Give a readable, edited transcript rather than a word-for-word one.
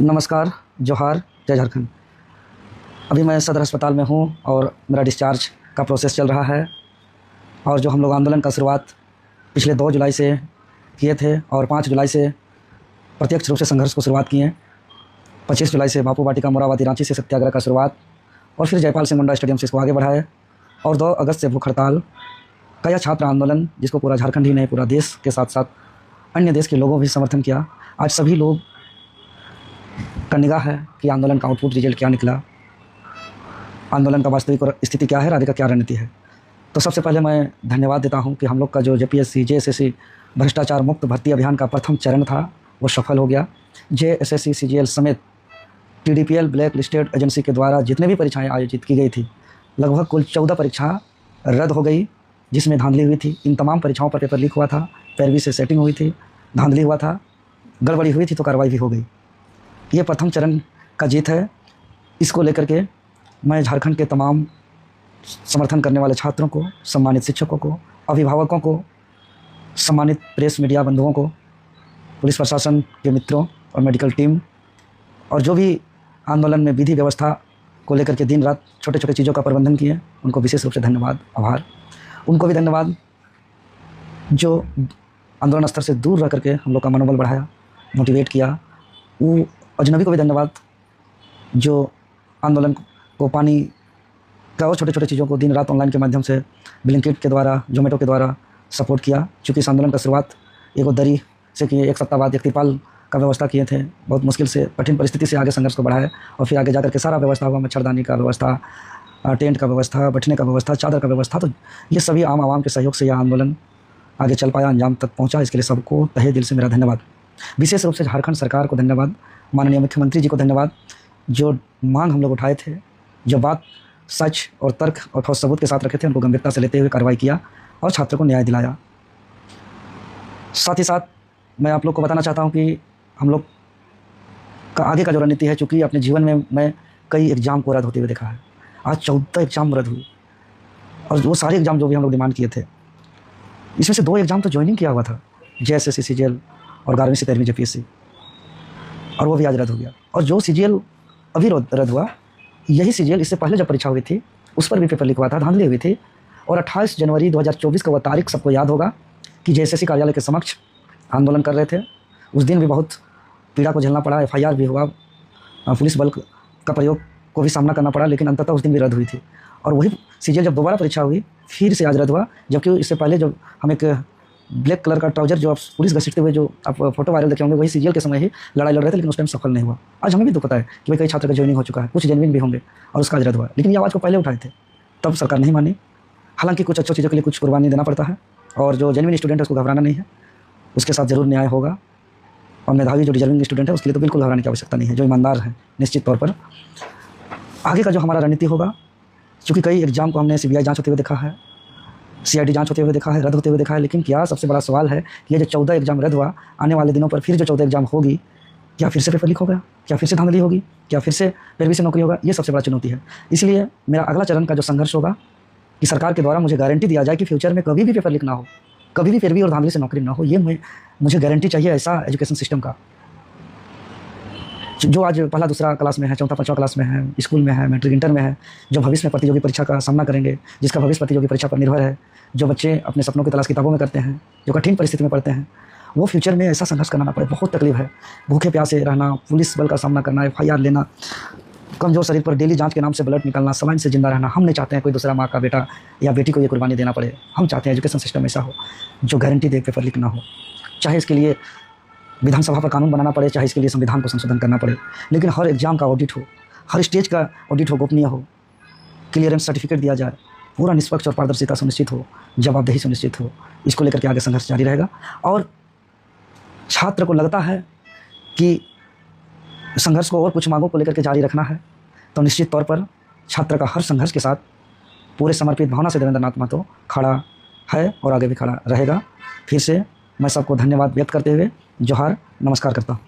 नमस्कार, जोहार, जय झारखंड। अभी मैं सदर अस्पताल में हूँ और मेरा डिस्चार्ज का प्रोसेस चल रहा है। और जो हम लोग आंदोलन का शुरुआत पिछले 2 जुलाई से किए थे और 5 जुलाई से प्रत्यक्ष रूप से संघर्ष को शुरुआत किए। 25 जुलाई से बापू वाटिका मोराबादी रांची से सत्याग्रह का शुरुआत और फिर जयपाल सिंह मुंडा स्टेडियम से इसको आगे बढ़ाए और 2 अगस्त से भूख हड़ताल का यह छात्र आंदोलन, जिसको पूरा झारखंड ही नहीं पूरा देश के साथ साथ अन्य देश के लोगों भी समर्थन किया। आज सभी लोग का निगाह है कि आंदोलन का आउटपुट रिजल्ट क्या निकला, आंदोलन का वास्तविक स्थिति क्या है, राज्य का क्या रणनीति है। तो सबसे पहले मैं धन्यवाद देता हूं कि हम लोग का जो जेपीएससी जेएसएससी भ्रष्टाचार मुक्त भर्ती अभियान का प्रथम चरण था वो सफल हो गया। जेएसएससी सीजीएल समेत टीडीपीएल ब्लैक लिस्टेड एजेंसी के द्वारा जितने भी परीक्षाएँ आयोजित की गई थी, लगभग कुल 14 परीक्षा रद्द हो गई, जिसमें धांधली हुई थी। इन तमाम परीक्षाओं पर पेपर लीक हुआ था, पैरवी से सेटिंग हुई थी, धांधली हुआ था, गड़बड़ी हुई थी, तो कार्रवाई भी हो गई। ये प्रथम चरण का जीत है। इसको लेकर के मैं झारखंड के तमाम समर्थन करने वाले छात्रों को, सम्मानित शिक्षकों को, अभिभावकों को, सम्मानित प्रेस मीडिया बंधुओं को, पुलिस प्रशासन के मित्रों और मेडिकल टीम और जो भी आंदोलन में विधि व्यवस्था को लेकर के दिन रात छोटे छोटे चीज़ों का प्रबंधन किए, उनको विशेष रूप से धन्यवाद, आभार। उनको भी धन्यवाद जो आंदोलन स्तर से दूर रह करके हम लोग का मनोबल बढ़ाया, मोटिवेट किया। वो अजनबी को भी धन्यवाद जो आंदोलन को पानी का और छोटे छोटे चीज़ों को दिन रात ऑनलाइन के माध्यम से ब्लिंकिट के द्वारा, जोमेटो के द्वारा सपोर्ट किया। चूँकि इस आंदोलन का शुरुआत एक दरी से किए, एक सप्ताह बाद एक तिरपाल का व्यवस्था किए थे। बहुत मुश्किल से कठिन परिस्थिति से आगे संघर्ष को बढ़ाया और फिर आगे जाकर के सारा व्यवस्था हुआ, मच्छरदानी का व्यवस्था, टेंट का व्यवस्था, बैठने का व्यवस्था, चादर का व्यवस्था। तो ये सभी आम आवाम के सहयोग से यह आंदोलन आगे चल पाया, अंजाम तक पहुँचा। इसके लिए सबको तहे दिल से मेरा धन्यवाद। विशेष रूप से झारखंड सरकार को धन्यवाद, माननीय मुख्यमंत्री जी को धन्यवाद, जो मांग हम लोग उठाए थे, जो बात सच और तर्क और ठोस सबूत के साथ रखे थे, उनको गंभीरता से लेते हुए कार्रवाई किया और छात्रों को न्याय दिलाया। साथ ही साथ मैं आप लोग को बताना चाहता हूं कि हम लोग का आगे का जो रणनीति है, चूँकि अपने जीवन में मैं कई एग्ज़ाम को रद्द होते हुए देखा है। आज 14 एग्ज़ाम रद्द हुई और वो सारे एग्ज़ाम जो भी हम लोग डिमांड किए थे, इसमें से 2 एग्ज़ाम तो ज्वाइनिंग किया हुआ था, जेएसएससी सीजीएल और 11वीं से 13वीं जेपीएससी, और वो भी आज रद्द हो गया। और जो सीजीएल अभी रद्द हुआ, यही सीजीएल इससे पहले जब परीक्षा हुई थी उस पर भी पेपर लीक हुआ था, धांधली हुई थी। और 28 जनवरी 2024 का वह तारीख सबको याद होगा कि जेएसएससी कार्यालय के समक्ष आंदोलन कर रहे थे। उस दिन भी बहुत पीड़ा को झेलना पड़ा, एफआईआर भी हुआ, पुलिस बल का प्रयोग को भी सामना करना पड़ा, लेकिन अंततः उस दिन भी रद्द हुई थी। और वही सीजीएल जब दोबारा परीक्षा हुई फिर से आज रद्द हुआ, जबकि इससे पहले जो हम एक ब्लैक कलर का ट्राउजर जो आप पुलिस घसीटते हुए जो आप फोटो वायरल देखे होंगे, वही सीजीएल के समय ही लड़ाई लड़ रहे थे, लेकिन उस टाइम सफल नहीं हुआ। आज हमें भी दुख होता है कि भाई कई छात्र का ज्वाइनिंग हो चुका है, कुछ जेन्युइन भी होंगे और उसका आज रद्द हुआ, लेकिन ये आवाज़ को पहले उठाए थे, तब सरकार नहीं मानी। हालांकि कुछ अच्छी चीज़ों के लिए कुछ कुर्बानी देना पड़ता है और जो जेन्युइन स्टूडेंट है उसको घबराना नहीं है, उसके साथ ज़रूर न्याय होगा। और मेधावी जो डिजर्विंग स्टूडेंट है उसके लिए तो बिल्कुल घबराने की आवश्यकता नहीं है, जो ईमानदार है निश्चित तौर पर। आगे का जो हमारा रणनीति होगा, चूँकि कई एग्जाम को हमने सीबीआई जाँच होते हुए देखा है, सीआईडी जांच होते हुए देखा है, रद्द होते हुए देखा है, लेकिन क्या सबसे बड़ा सवाल है कि ये जो 14 एग्जाम रद्द हुआ, आने वाले दिनों पर फिर जो 14 एग्जाम होगी, क्या फिर से पेपर लीक होगा, क्या फिर से धांधली होगी, क्या फिर से पैरवी से नौकरी होगा? ये सबसे बड़ा चुनौती है। इसलिए मेरा अगला चरण का जो संघर्ष होगा कि सरकार के द्वारा मुझे गारंटी दिया जाए कि फ्यूचर में कभी भी पेपर लीक ना हो, कभी भी पैरवी और धांधली से नौकरी ना हो। ये मुझे गारंटी चाहिए ऐसा एजुकेशन सिस्टम का, जो आज पहला दूसरा क्लास में है, चौथा पाँचवा क्लास में है, स्कूल में है, मैट्रिक इंटर में है, जो भविष्य में प्रतियोगी परीक्षा का सामना करेंगे, जिसका भविष्य प्रतियोगी परीक्षा पर निर्भर है, जो बच्चे अपने सपनों की तलाश किताबों में करते हैं, जो कठिन परिस्थिति में पढ़ते हैं, वो फ्यूचर में ऐसा संघर्ष करना ना पड़े। बहुत तकलीफ है, भूखे प्यासे रहना, पुलिस बल का सामना करना, एफआईआर लेना, कमजोर शरीर पर डेली जांच के नाम से ब्लड निकलना, सलाइन से जिंदा रहना। हम नहीं चाहते हैं कोई दूसरा माँ का बेटा या बेटी को ये कुर्बानी देना पड़े। हम चाहते हैं एजुकेशन सिस्टम ऐसा हो जो गारंटी दे पेपर लीक ना हो, चाहे इसके लिए विधानसभा पर कानून बनाना पड़े, चाहे इसके लिए संविधान को संशोधन करना पड़े, लेकिन हर एग्जाम का ऑडिट हो, हर स्टेज का ऑडिट हो, गोपनीय हो, क्लियरेंस सर्टिफिकेट दिया जाए, पूरा निष्पक्ष और पारदर्शिता सुनिश्चित हो, जवाबदेही सुनिश्चित हो। इसको लेकर के आगे संघर्ष जारी रहेगा। और छात्र को लगता है कि संघर्ष को और कुछ मांगों को लेकर के जारी रखना है, तो निश्चित तौर पर छात्र का हर संघर्ष के साथ पूरे समर्पित भावना से देवेंद्र नाथ महतो खड़ा है और आगे भी खड़ा रहेगा। फिर से मैं सबको धन्यवाद व्यक्त करते हुए जोहार, नमस्कार करता हूँ।